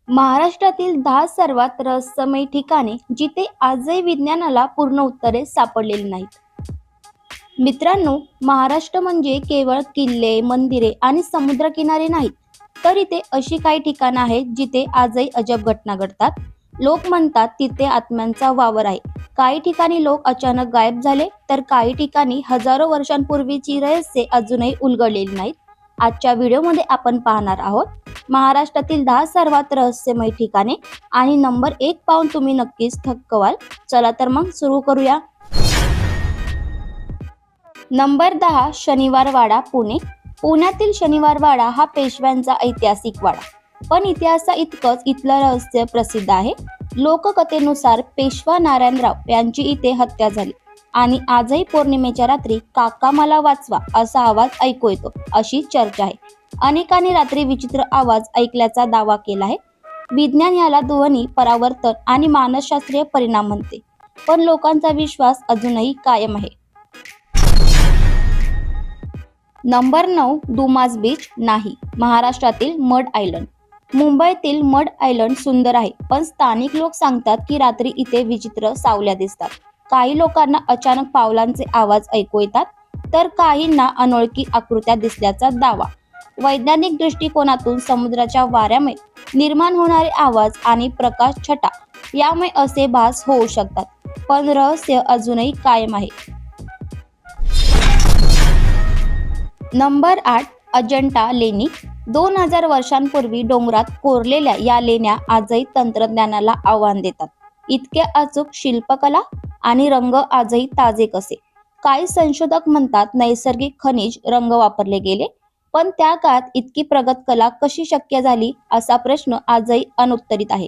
महाराष्ट्रातील 10 सर्वात रहस्यमय ठिकाणे जिथे आजही विज्ञानाला पूर्ण उत्तरे सापडलेली नाहीत. मित्रांनो, महाराष्ट्र म्हणजे केवळ किल्ले, मंदिरे आणि समुद्रकिनारे नाहीत, तर इथे अशी काही ठिकाणं आहेत जिथे आजही अजब घटना घडतात. लोक म्हणतात तिथे आत्म्यांचा वावर आहे. काही ठिकाणी लोक अचानक गायब झाले, तर काही ठिकाणी हजारो वर्षांपूर्वीची रहस्ये अजूनही उलगडलेली नाहीत. आजच्या व्हिडिओमध्ये आपण पाहणार आहोत महाराष्ट्रातील 10 सर्वात रहस्यमय ठिकाणे आणि नंबर 1 पाहून तुम्ही नक्कीच थक्क व्हाल. चला तर मग सुरू करूया. नंबर 10, शनिवारवाडा, पुणे. पुण्यातील शनिवारवाडा हा पेशव्यांचा ऐतिहासिक वाडा, पण इतिहासा इतकंच इथलं रहस्य प्रसिद्ध आहे. लोककथेनुसार पेशवा नारायणराव यांची इथे हत्या झाली आणि आजही पौर्णिमेच्या रात्री काका मला वाचवा असा आवाज ऐकू येतो अशी चर्चा आहे. अनेकांनी रात्री विचित्र आवाज ऐकल्याचा दावा केला आहे. विज्ञान याला ध्वनी परावर्तन आणि मानसशास्त्रीय परिणाम म्हणते, पण लोकांचा विश्वास अजूनही कायम आहे. नंबर 9, दुमाज बीच, नाही. महाराष्ट्रातील मड आयलंड. मुंबईतील मड आयलंड सुंदर आहे, पण स्थानिक लोक सांगतात की रात्री इथे विचित्र सावल्या दिसतात. काही लोकांना अचानक पावलांचे आवाज ऐकू येतात, तर काहींना अनोळखी आकृत्या दिसल्याचा दावा. वैज्ञानिक दृष्टिकोनातून समुद्राच्या वाऱ्यामुळे निर्माण होणारे आवाज आणि प्रकाश छटा यामुळे असे भास होऊ शकतात, पण रहस्य अजूनही कायम आहे. नंबर 8, अजंठा लेणी. 2000 वर्षांपूर्वी डोंगरात कोरलेल्या या लेण्या आजही तंत्रज्ञानाला आव्हान देतात. इतके अचूक शिल्पकला आणि रंग आजही ताजे कसे. काही संशोधक म्हणतात नैसर्गिक खनिज रंग वापरले गेले, पण त्या काळात इतकी प्रगत कला कशी शक्य झाली असा प्रश्न आजही अनुत्तरित आहे.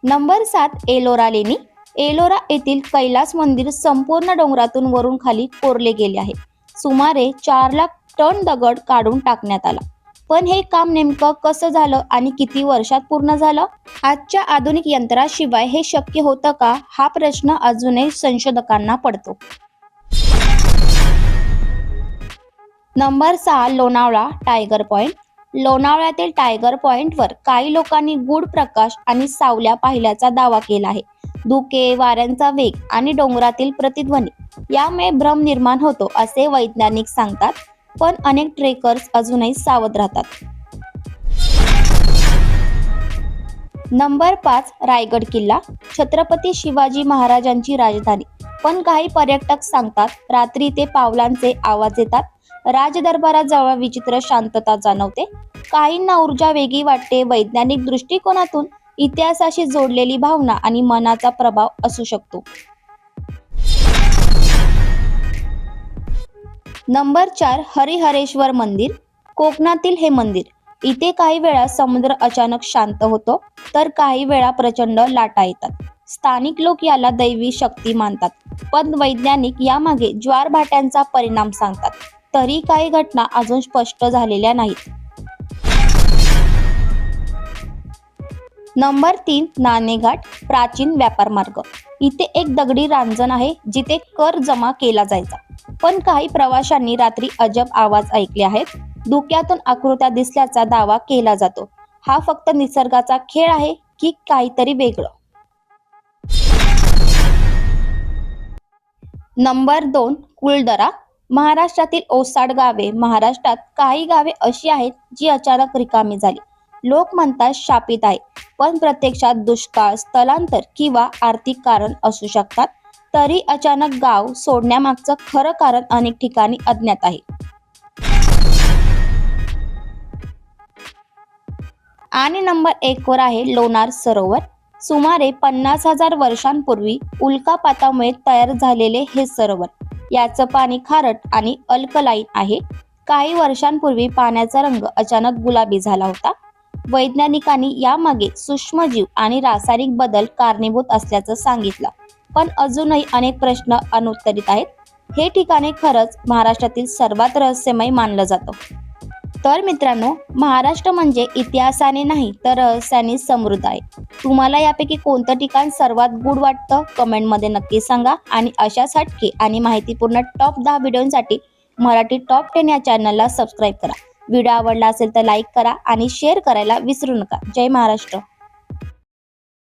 नंबर 7, एलोरा लेणी. एलोरा येथील कैलास मंदिर संपूर्ण डोंगरातून वरून खाली कोरले गेले आहे. सुमारे 4 लाख टन दगड काढून टाकण्यात आला, पण हे काम नेमकं कसं झालं आणि किती वर्षात पूर्ण झालं? आजच्या आधुनिक यंत्राशिवाय हे शक्य होतं का, हा प्रश्न अजूनही संशोधकांना पडतो. Number 6, Lonavala tiger point. लोणावळ्यातील टायगर पॉइंटवर काही लोकांनी गूढ प्रकाश आणि सावल्या पाहिल्याचा दावा केला आहे. धुके, वाऱ्यांचा वेग आणि डोंगरातील प्रतिध्वनी यामुळे भ्रम निर्माण होतो असे वैज्ञानिक सांगतात, पण अनेक ट्रेकर्स अजूनही सावध राहतात. नंबर 5, रायगड किल्ला. छत्रपती शिवाजी महाराजांची राजधानी, पण काही पर्यटक सांगतात रात्री ते पावलांचे आवाज येतात. राजदरबाराजवळ विचित्र शांतता जाणवते. काहींना ऊर्जा वेगळी वाटते. वैज्ञानिक दृष्टिकोनातून इतिहासाशी जोडलेली भावना आणि मनाचा प्रभाव असू शकतो. नंबर 4, हरिहरेश्वर मंदिर. कोकणातील हे मंदिर. इथे काही वेळा समुद्र अचानक शांत होतो, तर काही वेळा प्रचंड लाटा येतात. स्थानिक लोक याला दैवी शक्ती मानतात, पण वैज्ञानिक यामागे ज्वारभाट्यांचा परिणाम सांगतात. तरी काही घटना अजून स्पष्ट झालेल्या नाहीत. नंबर 3, नाणेघाट, प्राचीन व्यापार मार्ग. इथे एक दगडी रांजण आहे जिथे कर जमा केला जायचा, पण काही प्रवाशांनी रात्री अजब आवाज ऐकले आहेत. धुक्यातून आकृत्या दिसल्याचा दावा केला जातो. हा फक्त निसर्गाचा खेळ आहे की काहीतरी वेगळं? नंबर 2, कुलदरा. महाराष्ट्रातील ओसाड गावे. महाराष्ट्रात काही गावे अशी आहेत जी अचानक रिकामी झाली. लोक म्हणतात शापित आहे, पण प्रत्यक्षात दुष्काळ, स्थलांतर किंवा आर्थिक कारण असू शकतात. तरी अचानक गाव सोडण्यामागचं खरं कारण अनेक ठिकाणी अज्ञात आहे. आणि नंबर 1 वर आहे लोणार सरोवर. सुमारे 50,000 वर्षांपूर्वी उल्कापातामुळे तयार झालेले हे सरोवर. याचं पाणी खारट आणि अल्कलाईन आहे. काही वर्षांपूर्वी पाण्याचा रंग अचानक गुलाबी झाला होता. वैज्ञानिकांनी यामागे सूक्ष्मजीव आणि रासायनिक बदल कारणीभूत असल्याचं सांगितलं, पण अजूनही अनेक प्रश्न अनुत्तरित आहेत. हे ठिकाणे खरंच महाराष्ट्रातील सर्वात रहस्यमय मानलं जातं. तर मित्रांनो, महाराष्ट्र म्हणजे इतिहासाने नाही तर रहस्याने समृद्ध आहे. तुम्हाला यापैकी कोणतं ठिकाण सर्वात गूढ वाटतं कमेंटमध्ये नक्की सांगा. आणि अशाच हटके आणि माहितीपूर्ण टॉप 10 व्हिडिओंसाठी मराठी टॉप 10 या चॅनलला सबस्क्राईब करा. व्हिडिओ आवडला असेल तर लाईक करा आणि शेअर करायला विसरू नका. जय महाराष्ट्र.